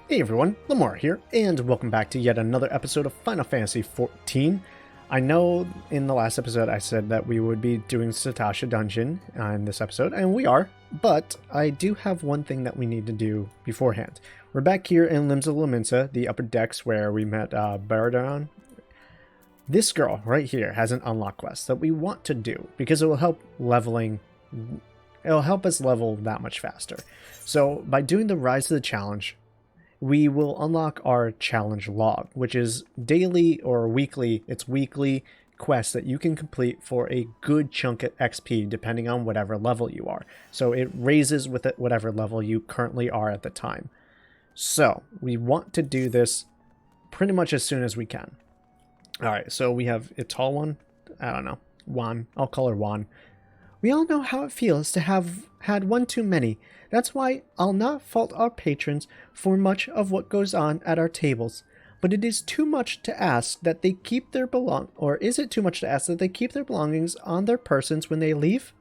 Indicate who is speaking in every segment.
Speaker 1: Hey everyone, Lamoura here, and welcome back to yet another episode of Final Fantasy XIV. I know in the last episode I said that we would be doing Sastasha dungeon in this episode, and we are, but I do have one thing that we need to do beforehand. We're back here in Limbs of Laminsa, the upper decks where we met Baradon. This girl right here has an unlock quest that we want to do because it will help it'll help us level that much faster. So by doing the Rise to the Challenge, we will unlock our challenge log, which is daily or weekly. It's weekly quests that you can complete for a good chunk of XP depending on whatever level you are. So it raises with it whatever level you currently are at the time. So we want to do this pretty much as soon as we can. Alright, so we have a tall one. I don't know. Juan. I'll call her Juan. We all know how it feels to have had one too many. That's why I'll not fault our patrons for much of what goes on at our tables. But it is too much to ask that they keep their is it too much to ask that they keep their belongings on their persons when they leave?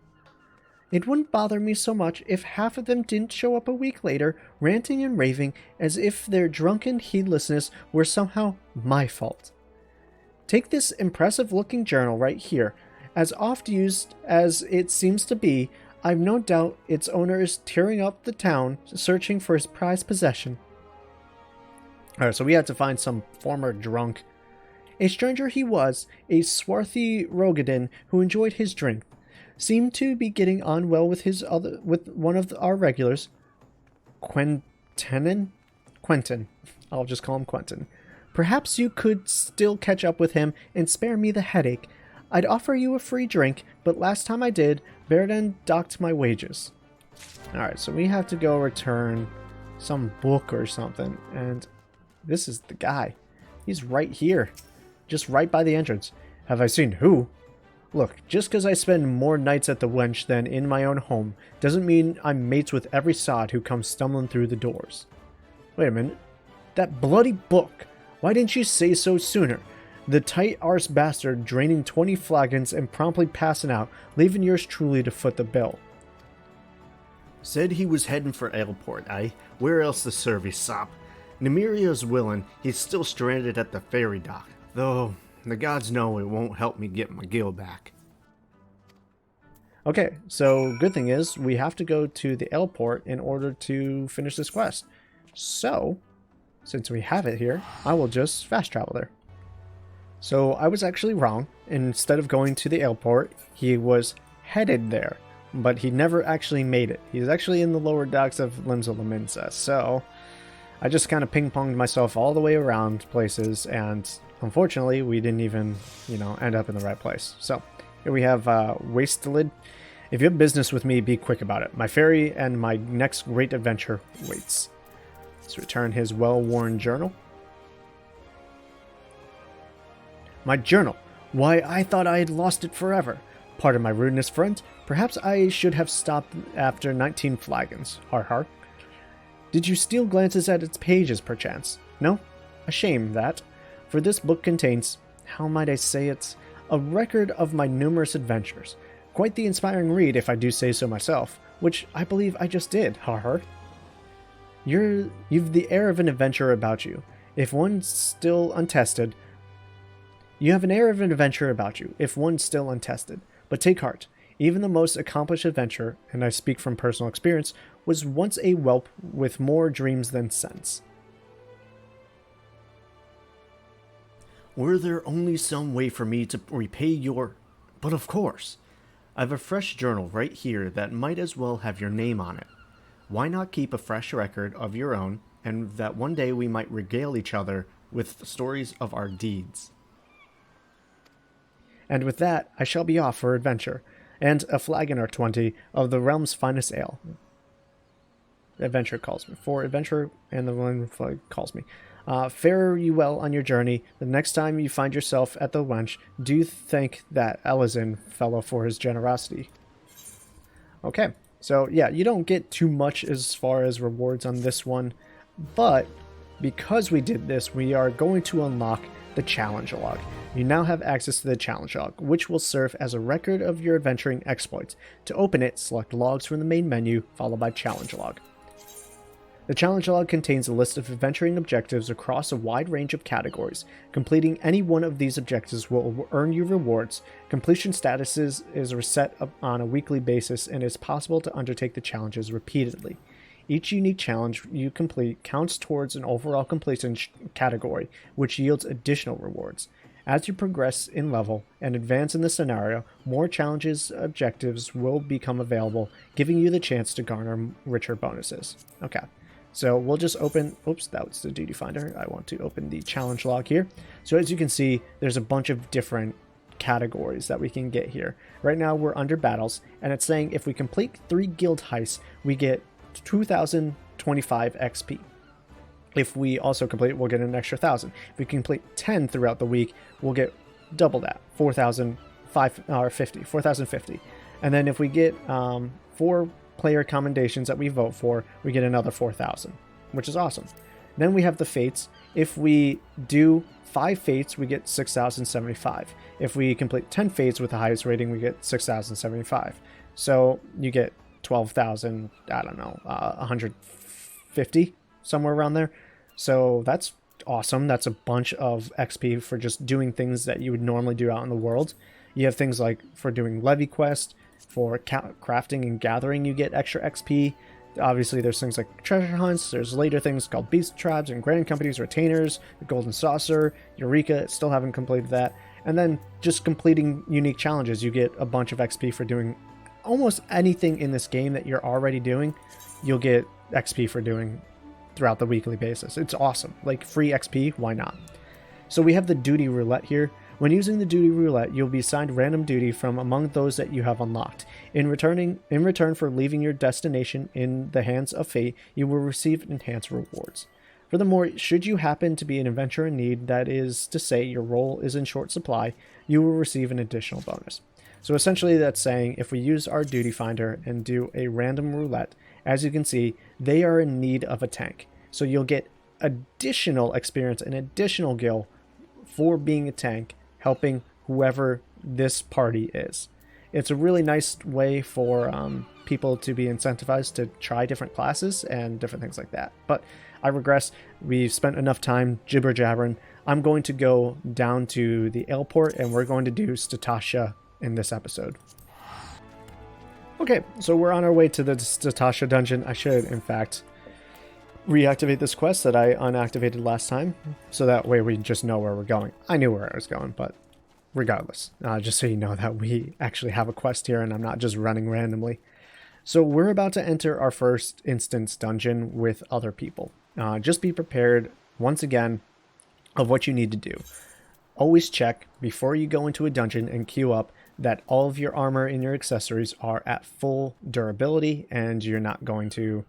Speaker 1: It wouldn't bother me so much if half of them didn't show up a week later, ranting and raving as if their drunken heedlessness were somehow my fault. Take this impressive-looking journal right here. As oft used as it seems to be, I've no doubt its owner is tearing up the town, searching for his prized possession. Alright, so we had to find some former drunk. A stranger he was, a swarthy Rogadin who enjoyed his drink. Seemed to be getting on well with one of our regulars, Quentin. I'll just call him Quentin. Perhaps you could still catch up with him and spare me the headache. I'd offer you a free drink, but last time I did, Baradon docked my wages. Alright, so we have to go return some book or something, and this is the guy. He's right here, just right by the entrance. Have I seen who? Look, just because I spend more nights at the wench than in my own home, doesn't mean I'm mates with every sod who comes stumbling through the doors. Wait a minute. That bloody book! Why didn't you say so sooner? The tight-arsed bastard draining 20 flagons and promptly passing out, leaving yours truly to foot the bill.
Speaker 2: Said he was heading for Airport, eh? Where else to serve his sop? Nemiria's willing, he's still stranded at the ferry dock. Though, the gods know it won't help me get my gil back.
Speaker 1: Okay, so good thing is, we have to go to the airport in order to finish this quest. So, since we have it here, I will just fast travel there. So I was actually wrong. Instead of going to the airport, he was headed there, but he never actually made it. He's actually in the lower docks of Limbs of Laminsa, so I just kind of ping-ponged myself all the way around places, and unfortunately, we didn't even, end up in the right place. So here we have Wastelid. If you have business with me, be quick about it. My ferry and my next great adventure waits. Let's return his well-worn journal. My journal. Why, I thought I had lost it forever. Pardon my rudeness, friend. Perhaps I should have stopped after 19 flagons. Har har. Did you steal glances at its pages, perchance? No? A shame, that. For this book contains, how might I say it, a record of my numerous adventures. Quite the inspiring read, if I do say so myself, which I believe I just did. Har har. You've the air of an adventurer about you. If one's still untested... You have an air of an adventure about you, if one still untested. But take heart, even the most accomplished adventurer, and I speak from personal experience, was once a whelp with more dreams than sense.
Speaker 2: Were there only some way for me to repay your... But of course. I've a fresh journal right here that might as well have your name on it. Why not keep a fresh record of your own, and that one day we might regale each other with stories of our deeds?
Speaker 1: And with that, I shall be off for adventure, and a flagon or 20 of the realm's finest ale. Adventure calls me. For adventure, and the one flag calls me. Fare you well on your journey. The next time you find yourself at the wench, do thank that Elizin fellow for his generosity. Okay, so yeah, you don't get too much as far as rewards on this one, but because we did this, we are going to unlock the challenge log. You now have access to the challenge log, which will serve as a record of your adventuring exploits. To open it, select logs from the main menu, followed by challenge log. The challenge log contains a list of adventuring objectives across a wide range of categories. Completing any one of these objectives will earn you rewards. Completion statuses is reset on a weekly basis, and it's possible to undertake the challenges repeatedly. Each unique challenge you complete counts towards an overall completion category, which yields additional rewards. As you progress in level and advance in the scenario, more challenges objectives will become available, giving you the chance to garner richer bonuses. Okay, so we'll just open, oops, that was the duty finder. I want to open the challenge log here. So as you can see, there's a bunch of different categories that we can get here. Right now we're under battles, and it's saying if we complete 3 guild heists, we get 2025 XP. If we also complete, we'll get an extra 1,000. If we complete 10 throughout the week, we'll get double that, 4,050. And then if we get 4 player commendations that we vote for, we get another 4,000, which is awesome. Then we have the fates. If we do 5 fates, we get 6,075. If we complete 10 fates with the highest rating, we get 6,075. So you get 12,000, I don't know, 150, somewhere around there. So that's awesome. That's a bunch of XP for just doing things that you would normally do out in the world. You have things like for doing levy quest, for crafting and gathering, you get extra XP. Obviously, there's things like treasure hunts. There's later things called beast tribes and grand companies, retainers, the golden saucer, Eureka. Still haven't completed that. And then just completing unique challenges, you get a bunch of XP for doing almost anything in this game that you're already doing. You'll get XP for doing throughout the weekly basis. It's awesome. Like, free XP, why not? So we have the duty roulette here. When using the duty roulette, you'll be assigned random duty from among those that you have unlocked. In return for leaving your destination in the hands of fate, you will receive enhanced rewards. Furthermore, should you happen to be an adventurer in need, that is to say your role is in short supply, you will receive an additional bonus. So essentially that's saying if we use our duty finder and do a random roulette, as you can see, they are in need of a tank. So you'll get additional experience and additional gil for being a tank, helping whoever this party is. It's a really nice way for people to be incentivized to try different classes and different things like that. But I regress. We've spent enough time jibber-jabbering. I'm going to go down to the airport and we're going to do Sastasha in this episode. Okay, so we're on our way to the Sastasha dungeon. I should, in fact, reactivate this quest that I unactivated last time, so that way we just know where we're going. I knew where I was going, but regardless, just so you know that we actually have a quest here and I'm not just running randomly. So we're about to enter our first instance dungeon with other people. Just be prepared, once again, of what you need to do. Always check before you go into a dungeon and queue up that all of your armor and your accessories are at full durability and you're not going to,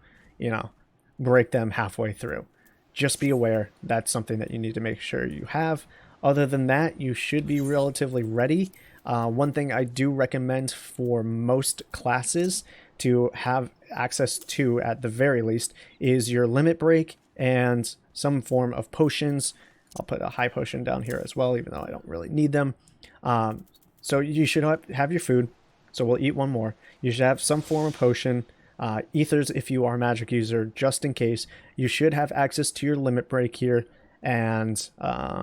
Speaker 1: break them halfway through. Just be aware that's something that you need to make sure you have. Other than that, you should be relatively ready. One thing I do recommend for most classes to have access to, at the very least, is your limit break and some form of potions. I'll put a high potion down here as well, even though I don't really need them. So you should have your food. So we'll eat one more. You should have some form of potion. Ethers if you are a magic user, just in case. You should have access to your limit break here. And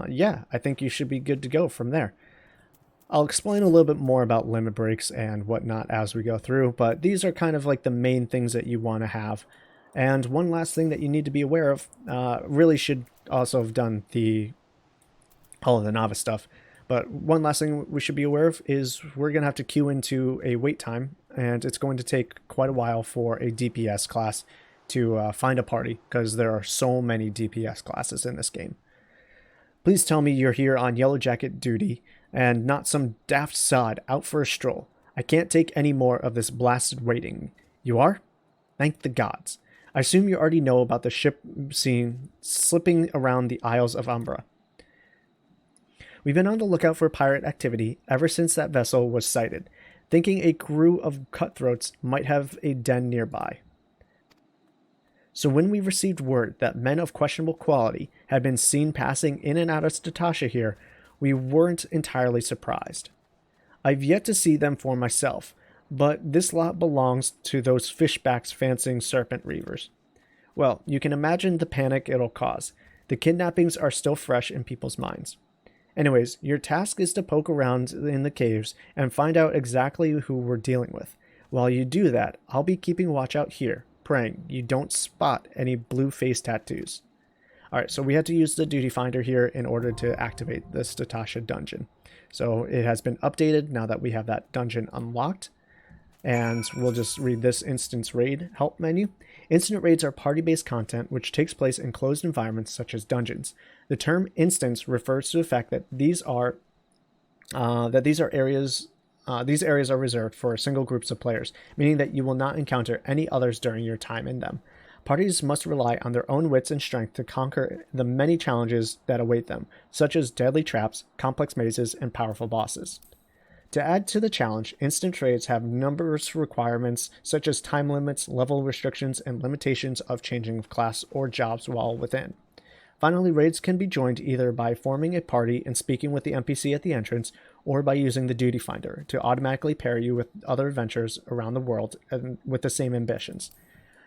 Speaker 1: yeah, I think you should be good to go from there. I'll explain a little bit more about limit breaks and whatnot as we go through, but these are kind of like the main things that you want to have. And one last thing that you need to be aware of, really should also have done all of the novice stuff, but one last thing we should be aware of is we're going to have to queue into a wait time, and it's going to take quite a while for a DPS class to find a party, because there are so many DPS classes in this game. Please tell me you're here on Yellow Jacket duty, and not some daft sod out for a stroll. I can't take any more of this blasted waiting. You are? Thank the gods. I assume you already know about the ship seen slipping around the Isles of Umbra. We've been on the lookout for pirate activity ever since that vessel was sighted, thinking a crew of cutthroats might have a den nearby. So when we received word that men of questionable quality had been seen passing in and out of Sastasha here, we weren't entirely surprised. I've yet to see them for myself, but this lot belongs to those fishbacks fancying serpent reavers. Well, you can imagine the panic it'll cause. The kidnappings are still fresh in people's minds. Anyways, your task is to poke around in the caves and find out exactly who we're dealing with. While you do that, I'll be keeping watch out here, praying you don't spot any blue face tattoos. Alright, so we had to use the duty finder here in order to activate the Sastasha dungeon. So it has been updated now that we have that dungeon unlocked. And we'll just read this instance raid help menu. Instant raids are party-based content which takes place in closed environments such as dungeons. The term instance refers to the fact that these areas are reserved for single groups of players, meaning that you will not encounter any others during your time in them. Parties must rely on their own wits and strength to conquer the many challenges that await them, such as deadly traps, complex mazes, and powerful bosses. To add to the challenge, instant raids have numerous requirements such as time limits, level restrictions, and limitations of changing of class or jobs while within. Finally, raids can be joined either by forming a party and speaking with the NPC at the entrance, or by using the duty finder to automatically pair you with other adventurers around the world and with the same ambitions.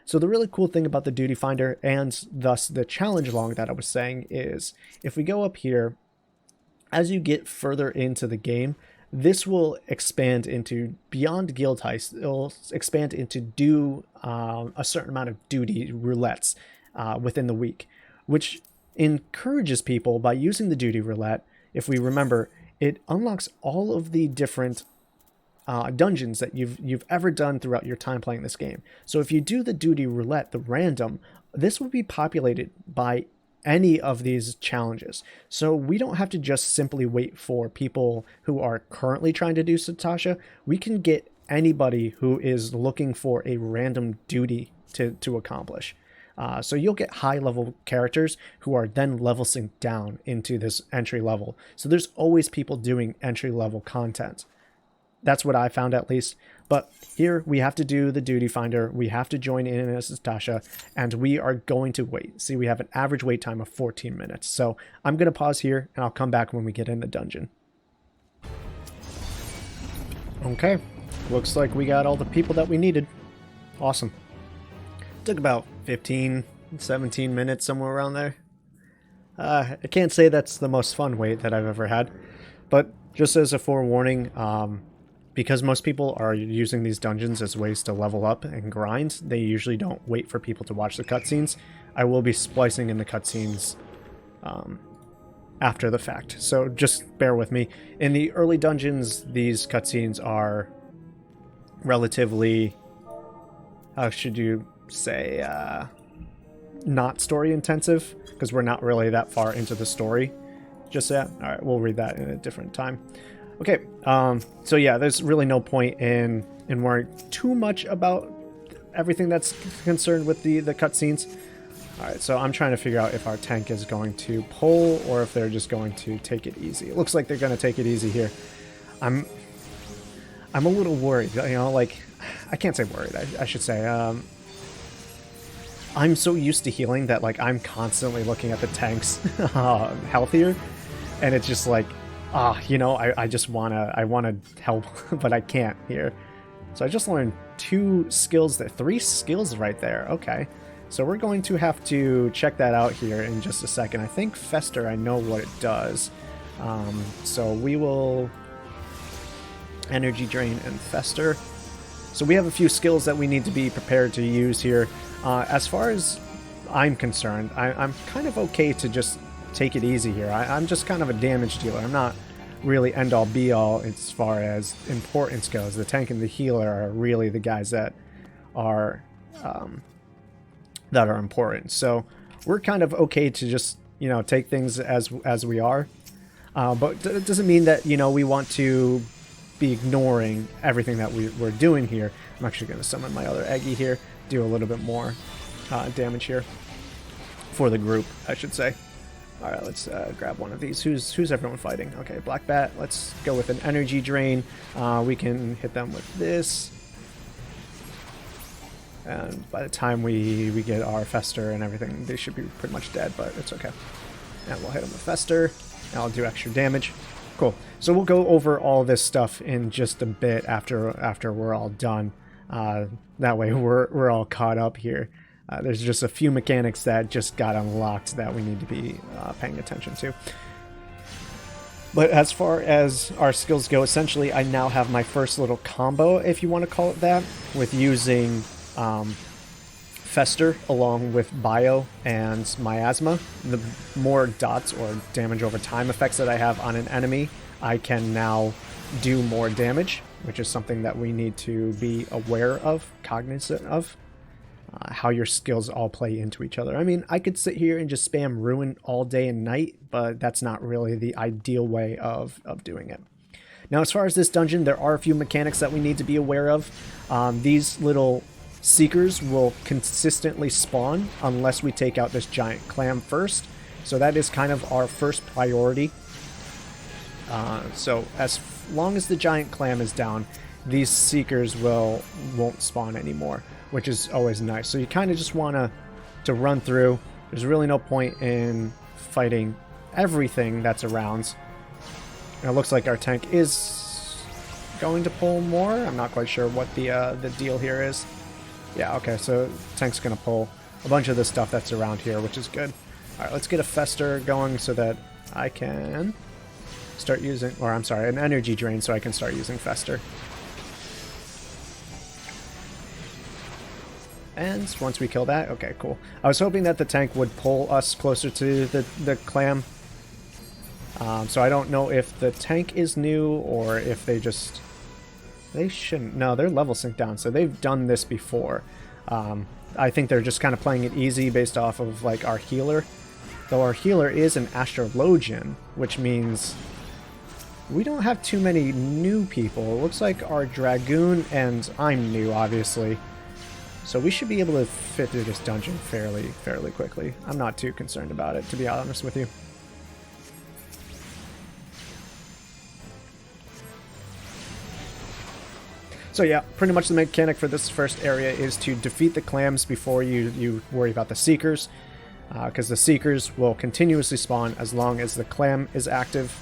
Speaker 1: So the really cool thing about the duty finder, and thus the challenge log that I was saying, is if we go up here, as you get further into the game, this will expand into, beyond guild heist, it'll expand into do a certain amount of duty roulettes within the week, which encourages people by using the duty roulette. If we remember, it unlocks all of the different dungeons that you've ever done throughout your time playing this game. So if you do the duty roulette, the random, this will be populated by any of these challenges. So we don't have to just simply wait for people who are currently trying to do Sastasha. We can get anybody who is looking for a random duty to accomplish. So you'll get high level characters who are then level synced down into this entry level. So there's always people doing entry level content. That's what I found, at least. But here we have to do the duty finder. We have to join in as Sastasha, and we are going to wait. See, we have an average wait time of 14 minutes. So I'm going to pause here, and I'll come back when we get in the dungeon. Okay, looks like we got all the people that we needed. Awesome. Took about 15, 17 minutes, somewhere around there. I can't say that's the most fun wait that I've ever had, but just as a forewarning, because most people are using these dungeons as ways to level up and grind, they usually don't wait for people to watch the cutscenes. I will be splicing in the cutscenes after the fact, so just bear with me. In the early dungeons, these cutscenes are relatively, how should you say, not story intensive, because we're not really that far into the story just yet. Alright, we'll read that in a different time. Okay, so yeah, there's really no point in worrying too much about everything that's concerned with the cutscenes. Alright, so I'm trying to figure out if our tank is going to pull or if they're just going to take it easy. It looks like they're going to take it easy here. I'm a little worried, you know, like, I can't say worried, I should say. I'm so used to healing that, like, I'm constantly looking at the tank's health here, and it's just like, you know, I just wanna help, but I can't here. So I just learned 3 skills right there. Okay, so we're going to have to check that out here in just a second. I think Fester, I know what it does. So we will energy drain and Fester. So we have a few skills that we need to be prepared to use here. As far as I'm concerned, I'm kind of okay to just take it easy here. I'm just kind of a damage dealer. I'm not really end-all be-all as far as importance goes. The tank and the healer are really the guys that are important. So we're kind of okay to just, you know, take things as we are. But it doesn't mean that, you know, we want to be ignoring everything that we're doing here. I'm actually going to summon my other Eggy here, do a little bit more damage here for the group, I should say. Alright, let's grab one of these. Who's everyone fighting? Okay, Black Bat. Let's go with an energy drain. We can hit them with this. And by the time we get our Fester and everything, they should be pretty much dead, but it's okay. And we'll hit them with Fester. And I'll do extra damage. Cool. So we'll go over all this stuff in just a bit after we're all done. That way we're all caught up here. There's just a few mechanics that just got unlocked that we need to be paying attention to. But as far as our skills go, essentially I now have my first little combo, if you want to call it that, with using Fester along with Bio and Miasma. The more dots or damage over time effects that I have on an enemy, I can now do more damage, which is something that we need to be aware of, cognizant of. How your skills all play into each other. I mean, I could sit here and just spam Ruin all day and night, but that's not really the ideal way of doing it. Now, as far as this dungeon, there are a few mechanics that we need to be aware of. These little Seekers will consistently spawn unless we take out this giant clam first. So that is kind of our first priority. So as long as the giant clam is down, these Seekers won't spawn anymore, which is always nice. So you kind of just want to run through. There's really no point in fighting everything that's around. And it looks like our tank is going to pull more. I'm not quite sure what the deal here is. Yeah, okay, so tank's going to pull a bunch of the stuff that's around here, which is good. All right, let's get a Fester going so that I can start using, or I'm sorry, an energy drain so I can start using Fester. And once we kill that, okay, cool. I was hoping that the tank would pull us closer to the clam. So I don't know if the tank is new or if they just... They shouldn't. No, they're level synced down, so they've done this before. I think they're just kind of playing it easy based off of like our healer. Though our healer is an astrologian, which means we don't have too many new people. It looks like our dragoon, and I'm new, obviously. So we should be able to fit through this dungeon fairly quickly. I'm not too concerned about it, to be honest with you. So yeah, pretty much the mechanic for this first area is to defeat the clams before you worry about the Seekers. Because the Seekers will continuously spawn as long as the clam is active.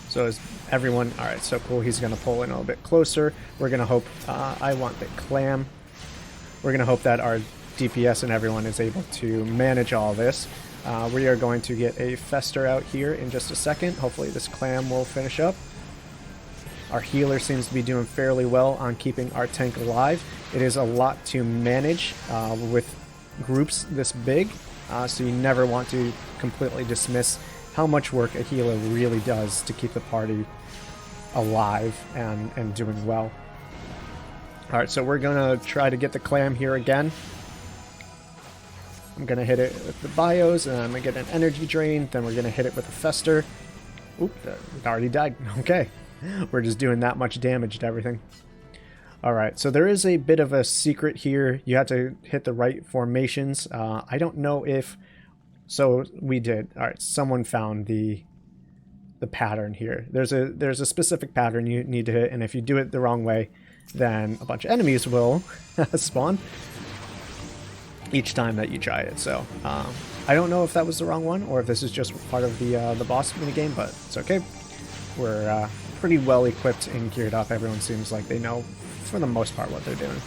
Speaker 1: So is everyone... Alright, so cool. He's going to pull in a little bit closer. We're going to hope... I want the clam. We're going to hope that our DPS and everyone is able to manage all this. We are going to get a Fester out here in just a second. Hopefully this clam will finish up. Our healer seems to be doing fairly well on keeping our tank alive. It is a lot to manage with groups this big, so you never want to completely dismiss how much work a healer really does to keep the party alive and doing well. Alright, so we're going to try to get the clam here again. I'm going to hit it with the bios, and I'm going to get an energy drain, then we're going to hit it with a Fester. Oop, it already died. Okay. We're just doing that much damage to everything. Alright, so there is a bit of a secret here. You have to hit the right formations. I don't know if... So we did. Alright, someone found the pattern here. There's a specific pattern you need to hit, and if you do it the wrong way, then a bunch of enemies will spawn each time that you try it. So I don't know if that was the wrong one, or if this is just part of the boss minigame, but it's okay. We're pretty well equipped and geared up. Everyone seems like they know, for the most part, what they're doing.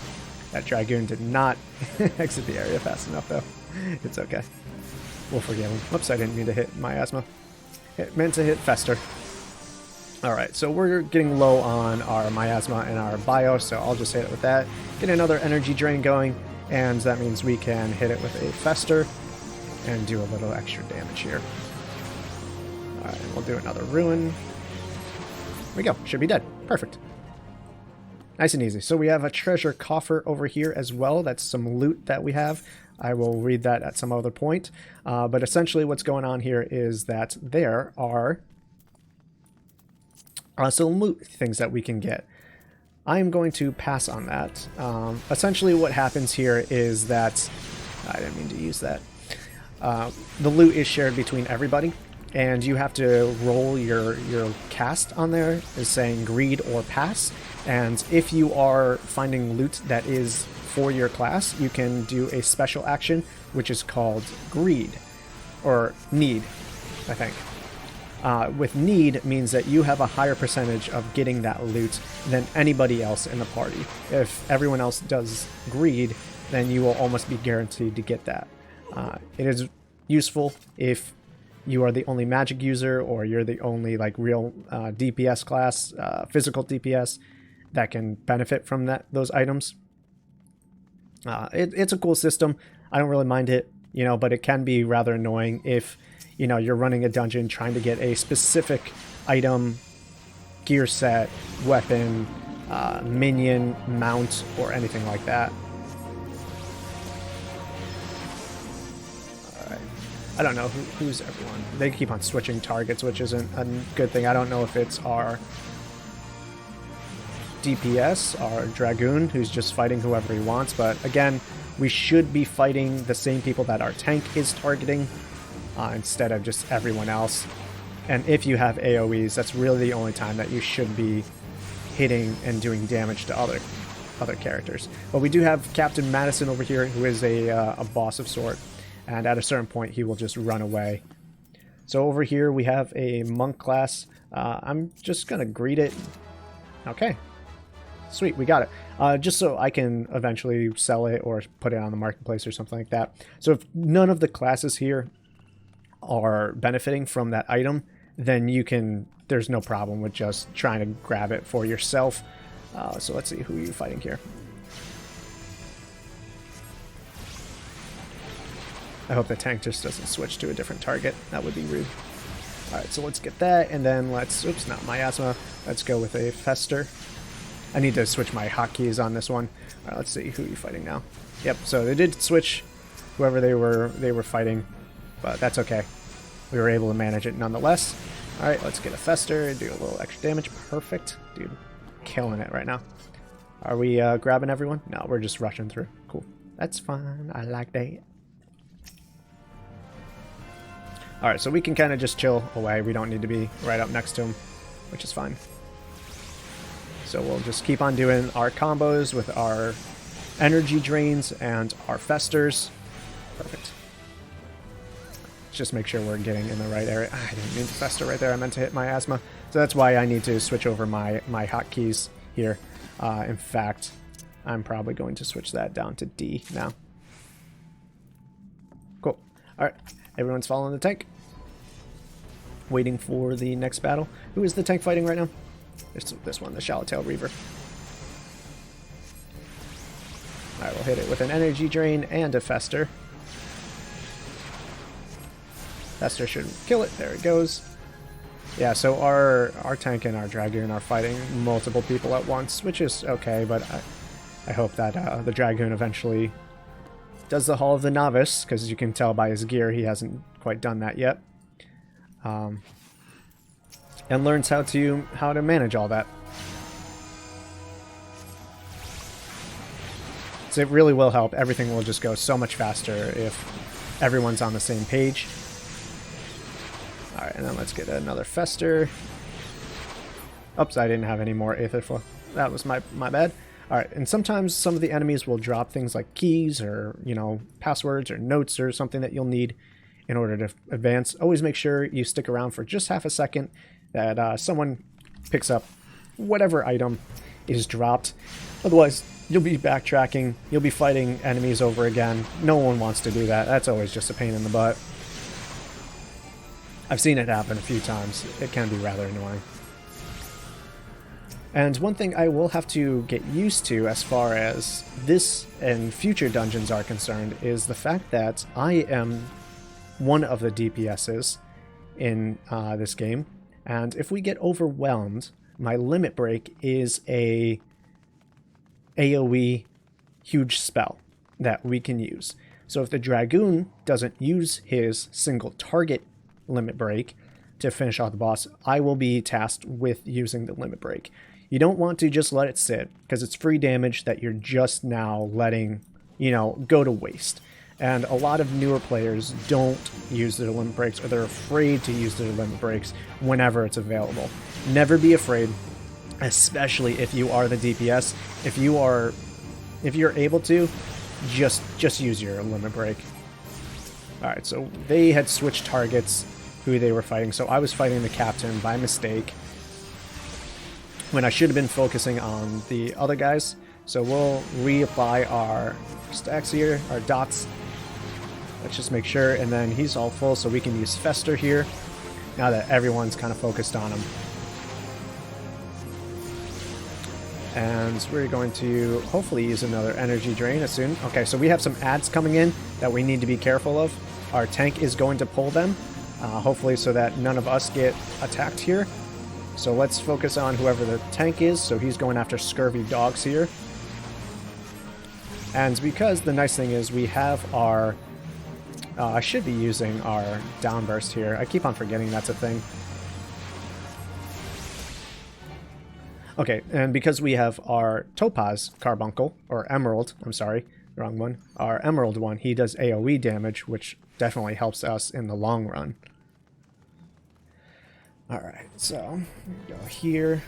Speaker 1: That dragoon did not exit the area fast enough, though. It's okay. We'll forgive him. Whoops, I didn't mean to hit Miasma. It meant to hit Fester. Alright, so we're getting low on our Miasma and our Bio, so I'll just hit it with that. Get another energy drain going, and that means we can hit it with a Fester and do a little extra damage here. Alright, we'll do another Ruin. There we go. Should be dead. Perfect. Nice and easy. So we have a treasure coffer over here as well. That's some loot that we have. I will read that at some other point. But essentially what's going on here is that there are some loot things that we can get. I am going to pass on that. Essentially what happens here is that... I didn't mean to use that. The loot is shared between everybody. And you have to roll your cast on there as saying greed or pass. And if you are finding loot that is for your class, you can do a special action, which is called greed. Or need, I think. with need means that you have a higher percentage of getting that loot than anybody else in the party. If everyone else does greed, then you will almost be guaranteed to get that. It is useful if you are the only magic user, or you're the only like real DPS class, physical DPS that can benefit from those items. It's a cool system. I don't really mind it, but it can be rather annoying if you're running a dungeon trying to get a specific item, gear set, weapon, minion, mount, or anything like that. I don't know who's everyone. They keep on switching targets, which isn't a good thing. I don't know if it's our DPS, our Dragoon, who's just fighting whoever he wants. But again, we should be fighting the same people that our tank is targeting instead of just everyone else. And if you have AoEs, that's really the only time that you should be hitting and doing damage to other characters. But we do have Captain Madison over here, who is a boss of sort. And at a certain point, he will just run away. So over here, we have a monk class. I'm just going to greet it. Okay. Sweet, we got it. Just so I can eventually sell it or put it on the marketplace or something like that. So if none of the classes here are benefiting from that item, then there's no problem with just trying to grab it for yourself. So let's see, who are you fighting here? I hope the tank just doesn't switch to a different target. That would be rude. Alright, so let's get that, and then oops, not miasma. Let's go with a Fester. I need to switch my hotkeys on this one. Alright, let's see, who are you fighting now? Yep, so they did switch whoever they were fighting, but that's okay. We were able to manage it nonetheless. Alright, let's get a Fester, do a little extra damage. Perfect. Dude, killing it right now. Are we grabbing everyone? No, we're just rushing through. Cool. That's fine. I like that. Alright, so we can kind of just chill away. We don't need to be right up next to him, which is fine. So we'll just keep on doing our combos with our energy drains and our festers. Perfect. Let's just make sure we're getting in the right area. I didn't mean to fester right there. I meant to hit my asthma. So that's why I need to switch over my hotkeys here. In fact, I'm probably going to switch that down to D now. Cool. Alright. Everyone's following the tank. Waiting for the next battle. Who is the tank fighting right now? It's this one, the Shallowtail Reaver. Alright, we'll hit it with an energy drain and a Fester. Fester should kill it. There it goes. Yeah, so our tank and our Dragoon are fighting multiple people at once, which is okay, but I hope that the Dragoon eventually does the Hall of the Novice, because you can tell by his gear he hasn't quite done that yet. And learns how to manage all that. So it really will help. Everything will just go so much faster if everyone's on the same page. Alright, and then let's get another Fester. Oops, I didn't have any more Aetherflow. That was my bad. Alright, and sometimes some of the enemies will drop things like keys or, passwords or notes or something that you'll need in order to advance. Always make sure you stick around for just half a second, that someone picks up whatever item is dropped. Otherwise, you'll be backtracking, you'll be fighting enemies over again. No one wants to do that. That's always just a pain in the butt. I've seen it happen a few times. It can be rather annoying. And one thing I will have to get used to as far as this and future dungeons are concerned is the fact that I am one of the DPSs in this game. And if we get overwhelmed, my limit break is a AoE huge spell that we can use. So if the Dragoon doesn't use his single target limit break to finish off the boss, I will be tasked with using the limit break. You don't want to just let it sit, because it's free damage that you're just now letting, go to waste. And a lot of newer players don't use their limit breaks, or they're afraid to use their limit breaks whenever it's available. Never be afraid, especially if you are the DPS. If you're able to, just use your limit break. Alright, so they had switched targets who they were fighting. So I was fighting the captain by mistake when I should have been focusing on the other guys. So we'll reapply our stacks here, our dots. Let's just make sure, and then he's all full, so we can use Fester here, now that everyone's kind of focused on him. And we're going to hopefully use another energy drain as soon. Okay, so we have some ads coming in that we need to be careful of. Our tank is going to pull them, hopefully so that none of us get attacked here. So let's focus on whoever the tank is. So he's going after scurvy dogs here. And because the nice thing is we have our... I should be using our downburst here. I keep on forgetting that's a thing. Okay, and because we have our topaz carbuncle, or emerald, I'm sorry, wrong one. Our emerald one, he does AoE damage, which definitely helps us in the long run. Alright, so go here,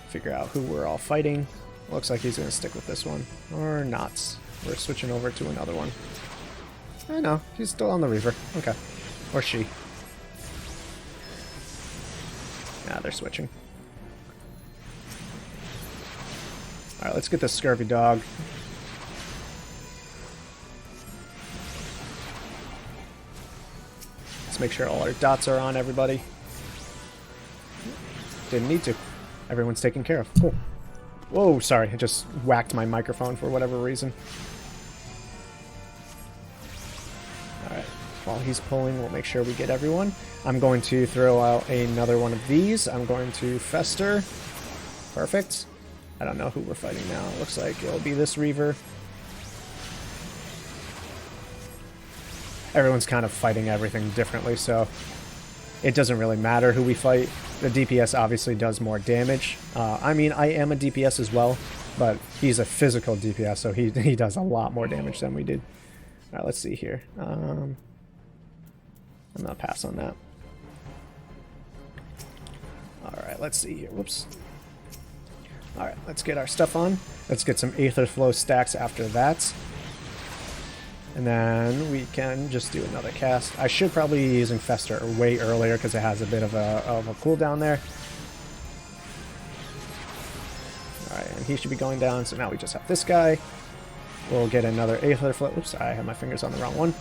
Speaker 1: figure out who we're all fighting. Looks like he's going to stick with this one, or not. We're switching over to another one. I know, he's still on the Reaver. Okay. Or she. Nah, they're switching. Alright, let's get this scurvy dog. Let's make sure all our dots are on everybody. Didn't need to. Everyone's taken care of. Cool. Whoa, sorry. I just whacked my microphone for whatever reason. Alright. While he's pulling, we'll make sure we get everyone. I'm going to throw out another one of these. I'm going to Fester. Perfect. I don't know who we're fighting now. It looks like it'll be this Reaver. Everyone's kind of fighting everything differently, so it doesn't really matter who we fight. The DPS obviously does more damage. I mean, I am a DPS as well, but he's a physical DPS, so he does a lot more damage than we did. Alright, let's see here. I'm gonna pass on that. Alright, let's see here. Whoops. Alright, let's get our stuff on. Let's get some Aether Flow stacks after that. And then we can just do another cast. I should probably be using Fester way earlier because it has a bit of a cooldown there. Alright, and he should be going down, so now we just have this guy. We'll get another Aether Flow. Oops, I have my fingers on the wrong one.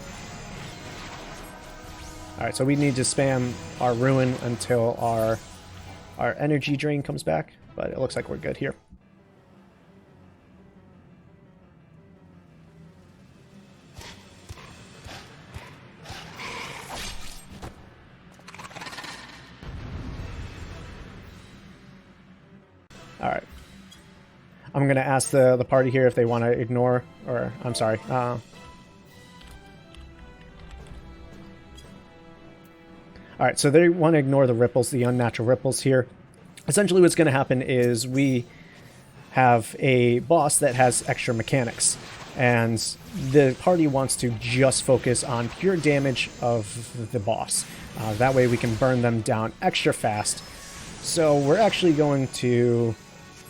Speaker 1: Alright, so we need to spam our Ruin until our energy drain comes back, but it looks like we're good here. Alright. I'm going to ask the party here if they want to ignore, or, I'm sorry. Alright, so they want to ignore the ripples, the unnatural ripples here. Essentially what's going to happen is we have a boss that has extra mechanics, and the party wants to just focus on pure damage of the boss. That way we can burn them down extra fast. So we're actually going to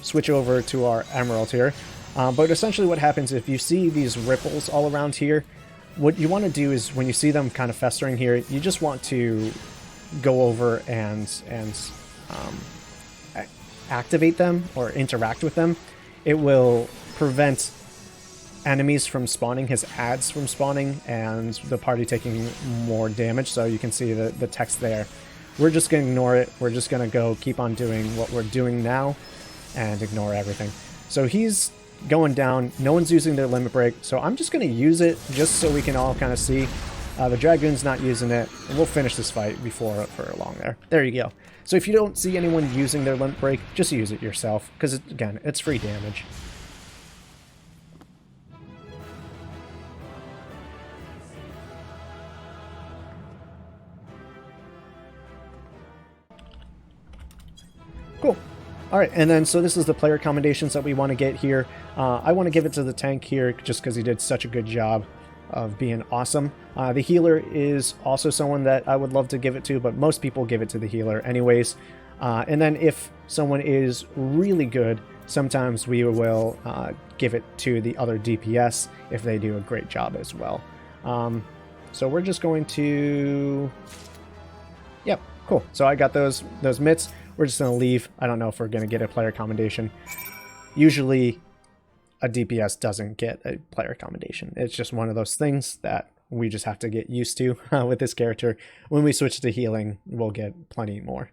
Speaker 1: switch over to our emerald here. But essentially what happens if you see these ripples all around here, what you want to do is when you see them kind of festering here, you just want to go over and activate them or interact with them. It will prevent enemies from spawning, his ads from spawning, and the party taking more damage. So you can see the text there. We're just going to ignore it. We're just going to go keep on doing what we're doing now and ignore everything. So he's going down. No one's using their limit break, so I'm just going to use it just so we can all kind of see. The Dragoon's not using it, and we'll finish this fight before for long there. There you go. So if you don't see anyone using their limit break, just use it yourself, because, again, it's free damage. Cool. Alright, and then so this is the player commendations that we want to get here. I want to give it to the tank here just because he did such a good job of being awesome. The healer is also someone that I would love to give it to, but most people give it to the healer anyways. And then if someone is really good, sometimes we will give it to the other DPS if they do a great job as well. So we're just going to... Yep, cool. So I got those mitts. We're just going to leave. I don't know if we're going to get a player commendation. Usually a DPS doesn't get a player commendation. It's just one of those things that we just have to get used to with this character. When we switch to healing, we'll get plenty more.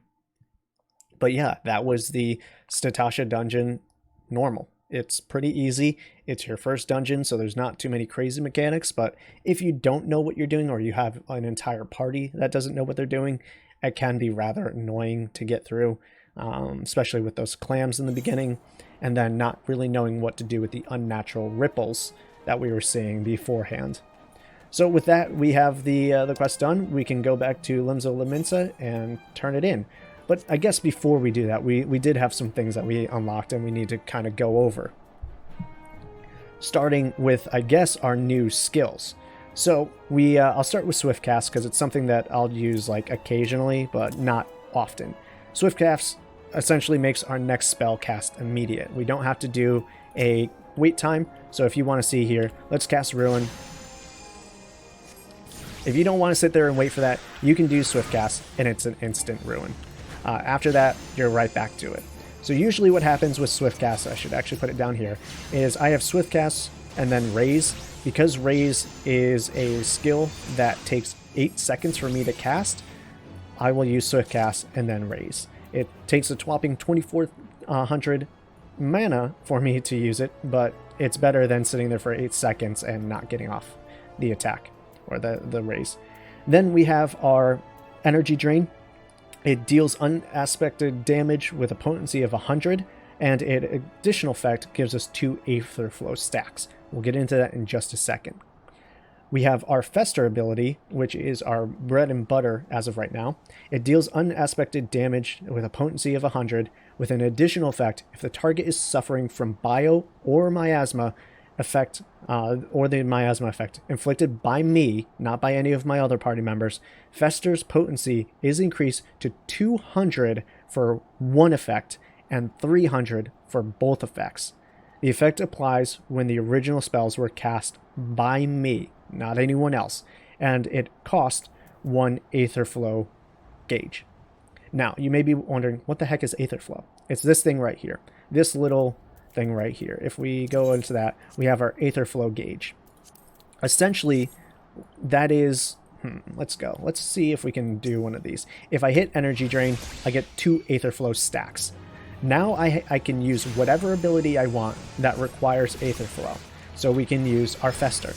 Speaker 1: But yeah, that was the Sastasha dungeon normal. It's pretty easy. It's your first dungeon, so there's not too many crazy mechanics, but if you don't know what you're doing or you have an entire party that doesn't know what they're doing, it can be rather annoying to get through, especially with those clams in the beginning, and then not really knowing what to do with the unnatural ripples that we were seeing beforehand. So with that, we have the quest done. We can go back to Limsa Laminsa and turn it in. But I guess before we do that, we did have some things that we unlocked and we need to kind of go over. Starting with, I guess, our new skills. So I'll start with Swiftcast because it's something that I'll use like occasionally, but not often. Swiftcast essentially makes our next spell cast immediate. We don't have to do a wait time. So if you want to see here, let's cast Ruin. If you don't want to sit there and wait for that, you can do Swiftcast and it's an instant Ruin. After that, you're right back to it. So usually what happens with Swiftcast, I should actually put it down here, is I have Swiftcast and then Raise. Because Raise is a skill that takes 8 seconds for me to cast, I will use Swiftcast and then Raise. It takes a whopping 2400 mana for me to use it, but it's better than sitting there for 8 seconds and not getting off the attack or the Raise. Then we have our Energy Drain. It deals unaspected damage with a potency of 100, and an additional effect gives us 2 Aether Flow stacks. We'll get into that in just a second. We have our Fester ability, which is our bread and butter as of right now. It deals unaspected damage with a potency of 100, with an additional effect if the target is suffering from bio or miasma effect, or the miasma effect inflicted by me, not by any of my other party members. Fester's potency is increased to 200 for one effect and 300 for both effects. The effect applies when the original spells were cast by me, not anyone else, and it cost 1 Aether Flow gauge. Now, you may be wondering, what the heck is Aether Flow? It's this thing right here. This little thing right here. If we go into that, we have our Aether Flow gauge. Essentially, that is... let's go. Let's see if we can do one of these. If I hit Energy Drain, I get 2 Aether Flow stacks. Now I can use whatever ability I want that requires Aether Flow. So we can use our Fester.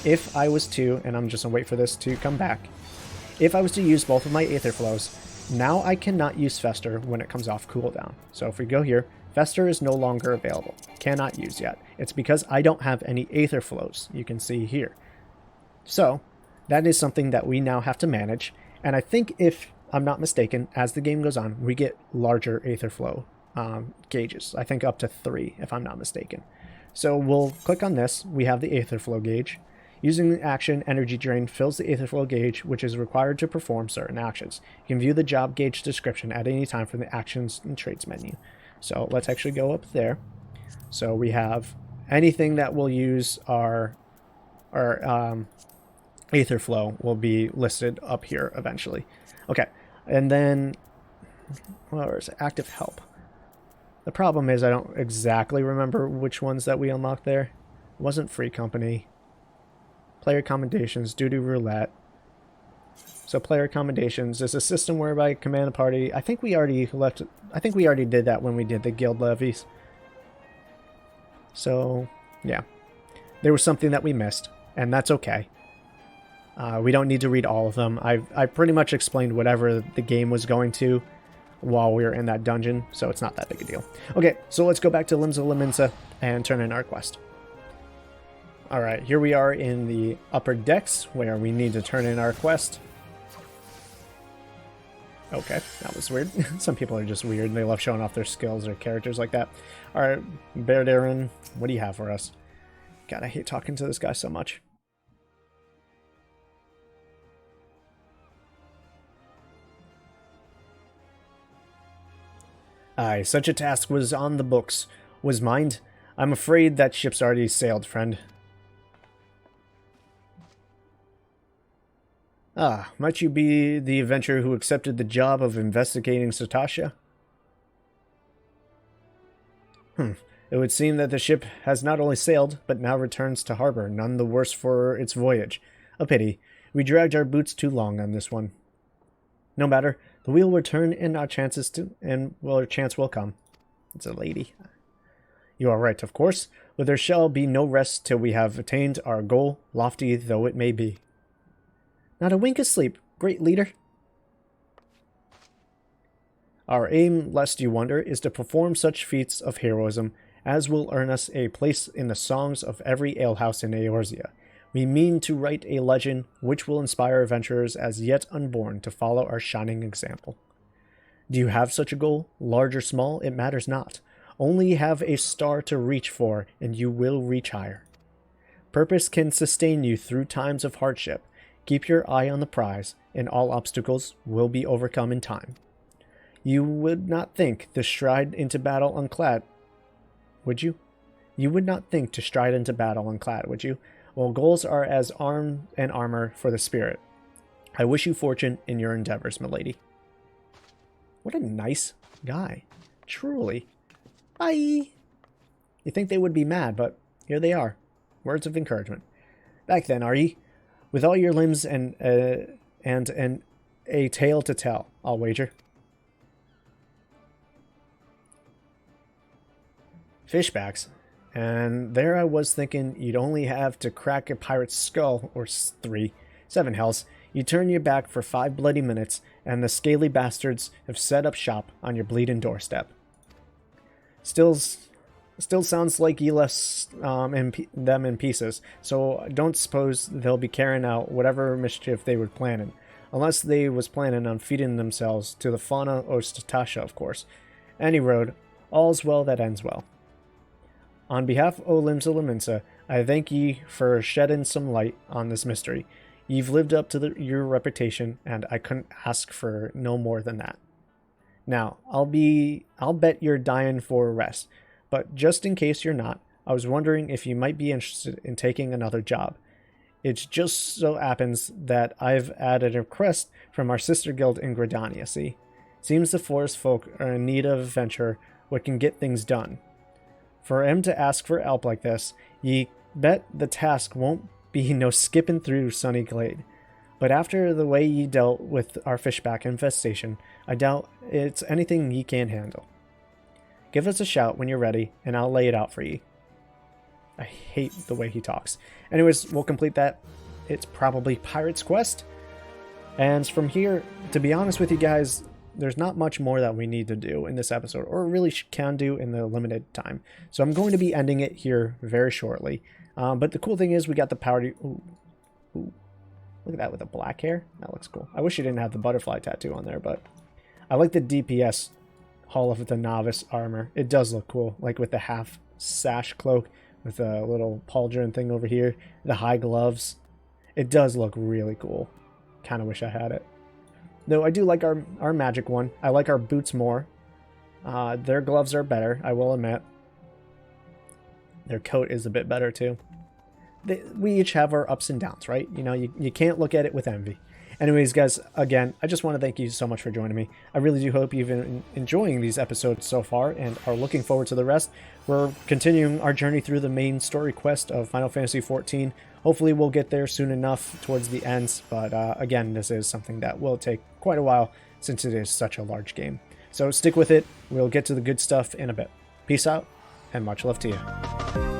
Speaker 1: If I was to, and I'm just going to wait for this to come back, if I was to use both of my Aether Flows, now I cannot use Fester when it comes off cooldown. So if we go here, Fester is no longer available. Cannot use yet. It's because I don't have any Aether Flows, you can see here. So that is something that we now have to manage. And I think, if I'm not mistaken, as the game goes on, we get larger Aether Flow gauges. I think up to 3, if I'm not mistaken. So we'll click on this. We have the Aether Flow gauge. Using the action, Energy Drain fills the Aether Flow gauge, which is required to perform certain actions. You can view the job gauge description at any time from the Actions and Traits menu. So let's actually go up there. So we have anything that will use our Aether Flow will be listed up here eventually. Okay, and then, where is it? Active Help. The problem is I don't exactly remember which ones that we unlocked there. It wasn't Free Company. Player Commendations, Duty Roulette. So Player Commendations is a system whereby command a party. I think we already did that when we did the guild levies. So yeah, there was something that we missed, and that's okay. We don't need to read all of them. I pretty much explained whatever the game was going to while we were in that dungeon, so it's not that big a deal. Okay, so let's go back to Limsa Laminsa and turn in our quest. Alright, here we are in the upper decks where we need to turn in our quest. Okay, that was weird. Some people are just weird and they love showing off their skills or characters like that. Alright, Bear Darren, what do you have for us? God, I hate talking to this guy so much. Aye, such a task was on the books. Was mined? I'm afraid that ship's already sailed, friend. Ah, might you be the adventurer who accepted the job of investigating Sastasha? It would seem that the ship has not only sailed, but now returns to harbor, none the worse for its voyage. A pity. We dragged our boots too long on this one. No matter, the wheel will turn and our chance will come. It's a lady. You are right, of course, but there shall be no rest till we have attained our goal, lofty though it may be. Not a wink of sleep, great leader. Our aim, lest you wonder, is to perform such feats of heroism as will earn us a place in the songs of every alehouse in Eorzea. We mean to write a legend which will inspire adventurers as yet unborn to follow our shining example. Do you have such a goal? Large or small, it matters not. Only have a star to reach for, and you will reach higher. Purpose can sustain you through times of hardship. Keep your eye on the prize, and all obstacles will be overcome in time. You would not think to stride into battle unclad, would you? You would not think to stride into battle unclad, would you? Well, goals are as arm and armor for the spirit. I wish you fortune in your endeavors, milady. What a nice guy. Truly. Bye! You think they would be mad, but here they are. Words of encouragement. Back then, are ye? With all your limbs and a tale to tell, I'll wager. Fishbacks. And there I was thinking you'd only have to crack a pirate's skull, or 3, 7 hells. You turn your back for 5 bloody minutes, and the scaly bastards have set up shop on your bleeding doorstep. Still sounds like you left them in pieces, so don't suppose they'll be carrying out whatever mischief they were planning. Unless they was planning on feeding themselves to the fauna or Sastasha, of course. Any road, all's well that ends well. On behalf of Limsa Laminsa, I thank ye for shedding some light on this mystery. You've lived up to your reputation, and I couldn't ask for no more than that. Now, I'll bet you're dying for a rest, but just in case you're not, I was wondering if you might be interested in taking another job. It just so happens that I've added a request from our sister guild in Gridania, see? Seems the forest folk are in need of a venture what can get things done. For him to ask for help like this, ye bet the task won't be no skipping through Sunny Glade. But after the way ye dealt with our fishback infestation, I doubt it's anything ye can't handle. Give us a shout when you're ready, and I'll lay it out for ye. I hate the way he talks. Anyways, we'll complete that. It's probably Pirate's Quest. And from here, to be honest with you guys, there's not much more that we need to do in this episode, or really can do in the limited time. So I'm going to be ending it here very shortly. But the cool thing is we got the party... Ooh. Look at that with the black hair. That looks cool. I wish you didn't have the butterfly tattoo on there, but I like the DPS Hall of the Novice armor. It does look cool, like with the half sash cloak with a little pauldron thing over here, the high gloves. It does look really cool. Kind of wish I had it. Though I do like our magic one. I like our boots more. Their gloves are better, I will admit. Their coat is a bit better too. We each have our ups and downs, right? You know, you can't look at it with envy. Anyways, guys, again, I just want to thank you so much for joining me. I really do hope you've been enjoying these episodes so far and are looking forward to the rest. We're continuing our journey through the main story quest of Final Fantasy XIV. Hopefully we'll get there soon enough towards the ends, but again, this is something that will take quite a while since it is such a large game. So stick with it. We'll get to the good stuff in a bit. Peace out, and much love to you.